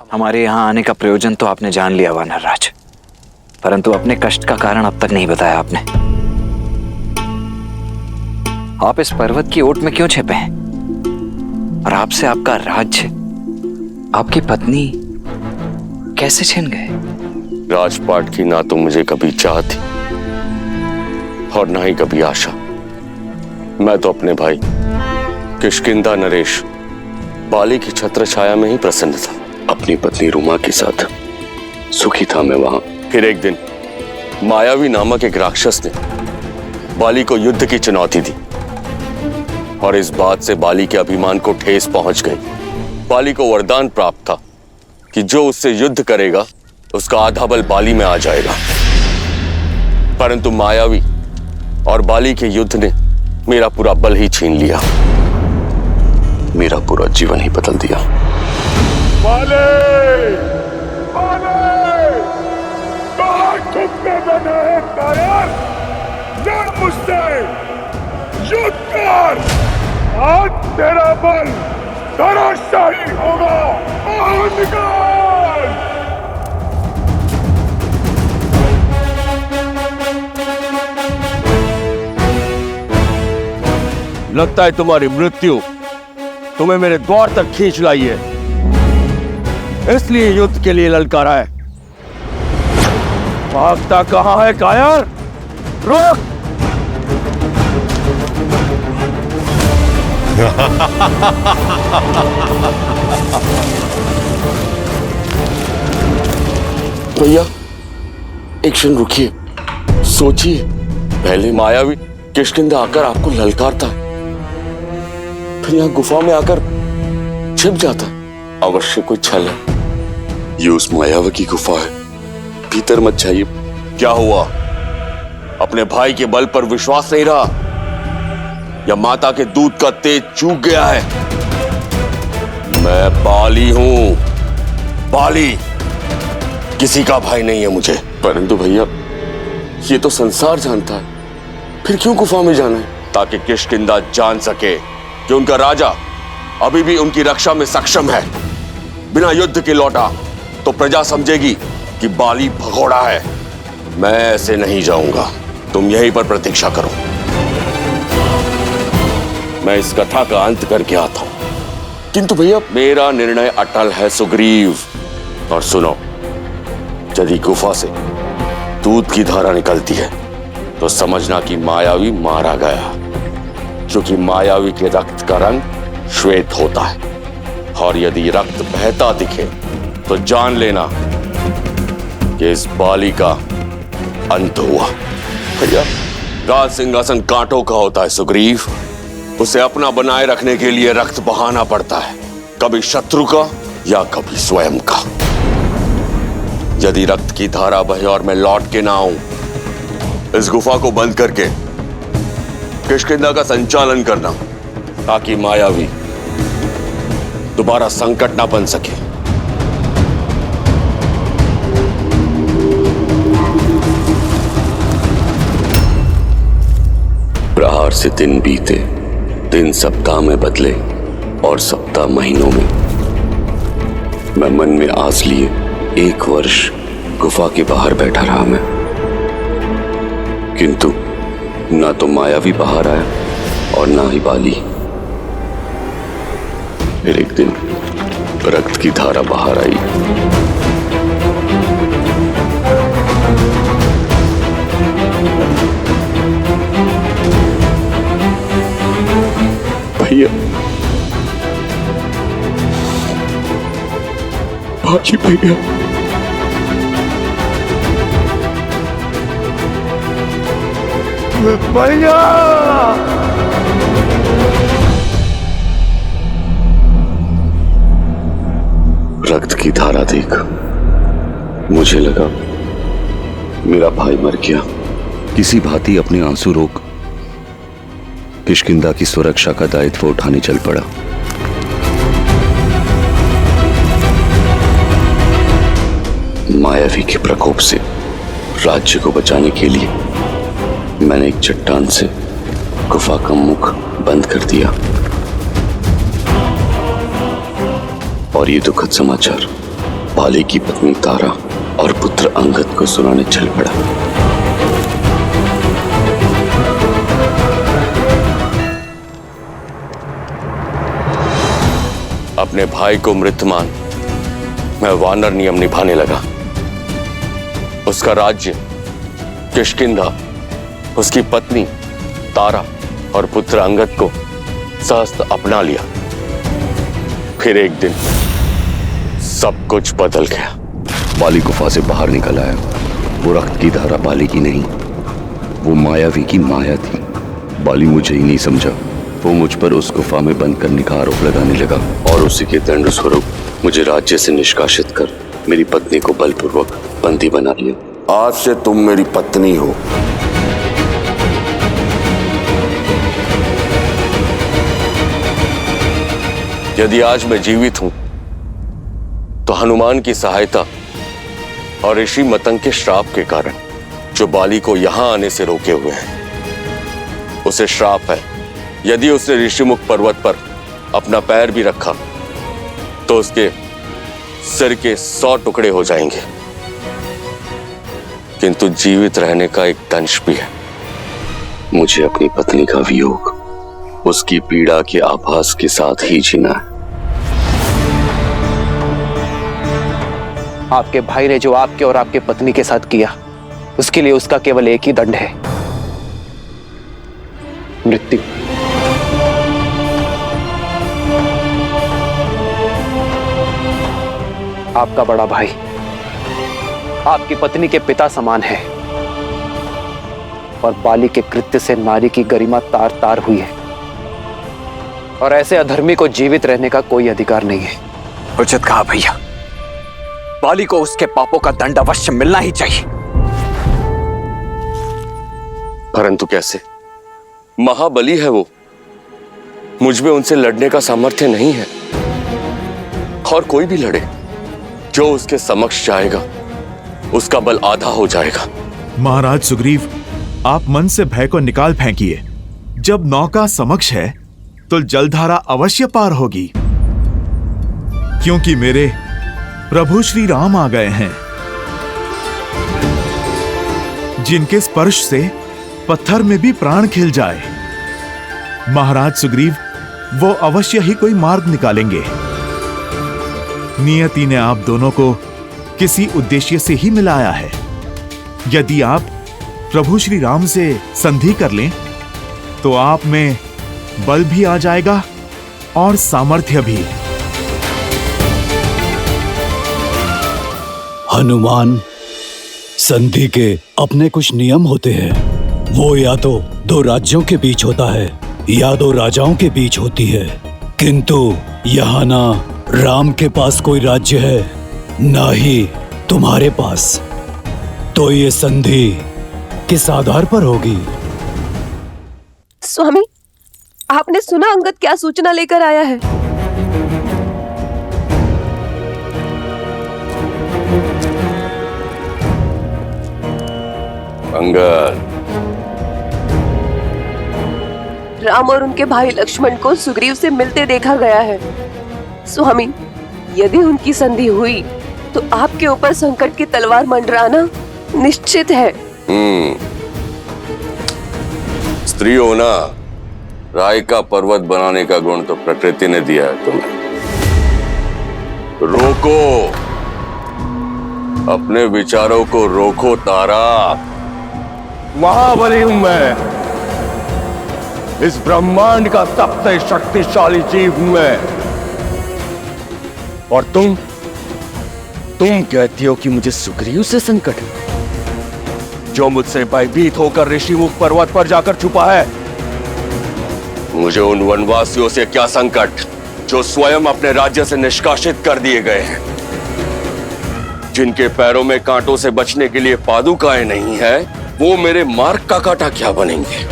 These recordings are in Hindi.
हमारे यहाँ आने का प्रयोजन तो आपने जान लिया वानर राज, परंतु अपने कष्ट का कारण अब तक नहीं बताया आपने। आप इस पर्वत की ओट में क्यों छिपे हैं? और आपसे आपका राज्य, आपकी पत्नी कैसे छिन गए? राजपाट की ना तो मुझे कभी चाह थी और ना ही कभी आशा। मैं तो अपने भाई किष्किंधा नरेश बाली की छत्र छाया में ही प्रसन्न था। अपनी पत्नी रुमा के साथ सुखी था मैं वहां। फिर एक दिन मायावी नामक एक राक्षस ने बाली को युद्ध की चुनौती दी और इस बात से बाली के अभिमान को ठेस पहुंच गई। बाली को वरदान प्राप्त था कि जो उससे युद्ध करेगा उसका आधा बल बाली में आ जाएगा। परंतु मायावी और बाली के युद्ध ने मेरा पूरा बल ही छीन लिया, मेरा पूरा जीवन ही बदल दिया। बाले! कहाँ छुपने बना है कायर? लड़ मुझसे, युद्ध कर! आज तेरा बल धराशायी होगा। बाहर निकल! लगता है तुम्हारी मृत्यु तुम्हें मेरे द्वार तक खींच लाई है, इसलिए युद्ध के लिए ललकारा है। भागता कहां है कायर? रुक! भैया एक क्षण रुकिए, सोचिए। पहले मायावी किष्किंधा आकर आपको ललकारता है, फिर यहाँ गुफा में आकर छिप जाता है। अवश्य कोई छल है। ये उस मायावी की गुफा है, भीतर मत जाइए। क्या हुआ? अपने भाई के बल पर विश्वास नहीं रहा या माता के दूध का तेज चूक गया है? मैं बाली हूं, बाली। किसी का भाई नहीं है मुझे। परंतु भैया ये तो संसार जानता है, फिर क्यों गुफा में जाना है? ताकि किष्किंधा जान सके कि उनका राजा अभी भी उनकी रक्षा में सक्षम है। बिना युद्ध के लौटा तो प्रजा समझेगी कि बाली भगोड़ा है। मैं ऐसे नहीं जाऊंगा, तुम यहीं पर प्रतीक्षा करो। मैं इस कथा का अंत करके आता हूं। किंतु भैया मेरा निर्णय अटल है सुग्रीव। और सुनो, यदि गुफा से दूध की धारा निकलती है तो समझना कि मायावी मारा गया, क्योंकि मायावी के रक्त का रंग श्वेत होता है। और यदि रक्त बहता दिखे तो जान लेना कि इस बाली का अंत हुआ। भैया राज सिंहासन कांटों का होता है सुग्रीव, उसे अपना बनाए रखने के लिए रक्त बहाना पड़ता है, कभी शत्रु का या कभी स्वयं का। यदि रक्त की धारा बहे और मैं लौट के ना आऊं, इस गुफा को बंद करके किष्किंधा का संचालन करना, ताकि मायावी दोबारा संकट ना बन सके। प्रहार से दिन बीते, दिन सप्ताह में बदले और सप्ताह महीनों में। मैं मन में आस लिए 1 वर्ष गुफा के बाहर बैठा रहा मैं, किंतु ना तो मायावी बाहर आया और ना ही बाली। फिर एक दिन रक्त की धारा बाहर आई। भैया, बाजी भैया, भैया! रक्त की धारा देख मुझे लगा मेरा भाई मर गया। किसी भांति अपने आंसू रोक किष्किंधा की सुरक्षा का दायित्व उठाने चल पड़ा। मायावी के प्रकोप से राज्य को बचाने के लिए मैंने एक चट्टान से गुफा का मुख बंद कर दिया। और ये दुखद समाचार बाली की पत्नी तारा और पुत्र अंगद को सुनाने चल पड़ा। अपने भाई को मृत मान मैं वानर नियम निभाने लगा। उसका राज्य किष्किंधा, उसकी पत्नी तारा और पुत्र अंगद को सहस्त्र अपना लिया। फिर एक दिन सब कुछ बदल गया। बाली गुफा से बाहर निकल आया। वो रक्त की धारा बाली की नहीं, वो मायावी की माया थी। बाली मुझे ही नहीं समझा। वो मुझ पर उस गुफा में बंद करने का आरोप लगाने लगा और उसी के दंड स्वरूप मुझे राज्य से निष्कासित कर मेरी पत्नी को बलपूर्वक बंदी बना लिया। आज से तुम मेरी पत्नी हो। यदि आज मैं जीवित हूं तो हनुमान की सहायता और ऋषि मतंग के श्राप के कारण, जो बाली को यहां आने से रोके हुए हैं। उसे श्राप है, यदि उसने ऋषिमुख पर्वत पर अपना पैर भी रखा तो उसके सिर के 100 टुकड़े हो जाएंगे। किंतु जीवित रहने का एक दंश भी है। मुझे अपनी पत्नी का वियोग, उसकी पीड़ा के आभास के साथ ही जीना है। आपके भाई ने जो आपके और आपके पत्नी के साथ किया, उसके लिए उसका केवल एक ही दंड है, मृत्यु। आपका बड़ा भाई आपकी पत्नी के पिता समान है और बाली के कृत्य से नारी की गरिमा तार तार हुई है और ऐसे अधर्मी को जीवित रहने का कोई अधिकार नहीं है। उचित कहा भैया। बाली को उसके पापों का दंड अवश्य मिलना ही चाहिए। परंतु कैसे? महाबली है वो। मुझ में उनसे लड़ने का सामर्थ्य नहीं है। और कोई भी लड़े, जो उसके समक्ष जाएगा उसका बल आधा हो जाएगा। महाराज सुग्रीव, आप मन से भय को निकाल फेंकिए। जब नौका समक्ष है तो जलधारा अवश्य पार होगी, क्योंकि मेरे प्रभु श्री राम आ गए हैं, जिनके स्पर्श से पत्थर में भी प्राण खिल जाए। महाराज सुग्रीव, वो अवश्य ही कोई मार्ग निकालेंगे। नियति ने आप दोनों को किसी उद्देश्य से ही मिलाया है। यदि आप प्रभु श्री राम से संधि कर लें तो आप में बल भी आ जाएगा और सामर्थ्य भी। हनुमान, संधि के अपने कुछ नियम होते हैं। वो या तो दो राज्यों के बीच होता है या दो राजाओं के बीच होती है, किंतु यहाँ ना राम के पास कोई राज्य है, ना ही तुम्हारे पास। तो ये संधि किस आधार पर होगी? स्वामी, आपने सुना अंगद क्या सूचना लेकर आया है? अंगद, राम और उनके भाई लक्ष्मण को सुग्रीव से मिलते देखा गया है। स्वामी, यदि उनकी संधि हुई तो आपके ऊपर संकट की तलवार मंडराना निश्चित है। स्त्री होना, राय का पर्वत बनाने का गुण तो प्रकृति ने दिया है तुम्हें। रोको, अपने विचारों को रोको तारा। महाबली हूं मैं, इस ब्रह्मांड का सबसे शक्तिशाली जीव हूं मैं। और तुम कहती हो कि मुझे सुग्रीव से संकट है, जो मुझसे भयभीत होकर ऋषिमुख पर्वत पर जाकर छुपा है। मुझे उन वनवासियों से क्या संकट जो स्वयं अपने राज्य से निष्कासित कर दिए गए हैं, जिनके पैरों में कांटों से बचने के लिए पादुकाएं नहीं है, वो मेरे मार्ग का कांटा क्या बनेंगे?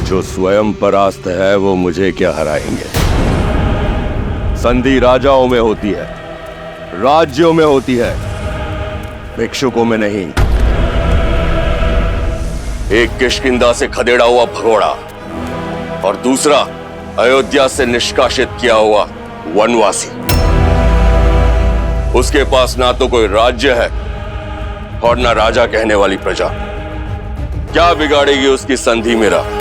जो स्वयं परास्त है वो मुझे क्या हराएंगे। संधि राजाओं में होती है, राज्यों में होती है, भिक्षुकों में नहीं। एक किष्किंधा से खदेड़ा हुआ भगोड़ा और दूसरा अयोध्या से निष्कासित किया हुआ वनवासी। उसके पास ना तो कोई राज्य है और ना राजा कहने वाली प्रजा। क्या बिगाड़ेगी उसकी संधि मेरा?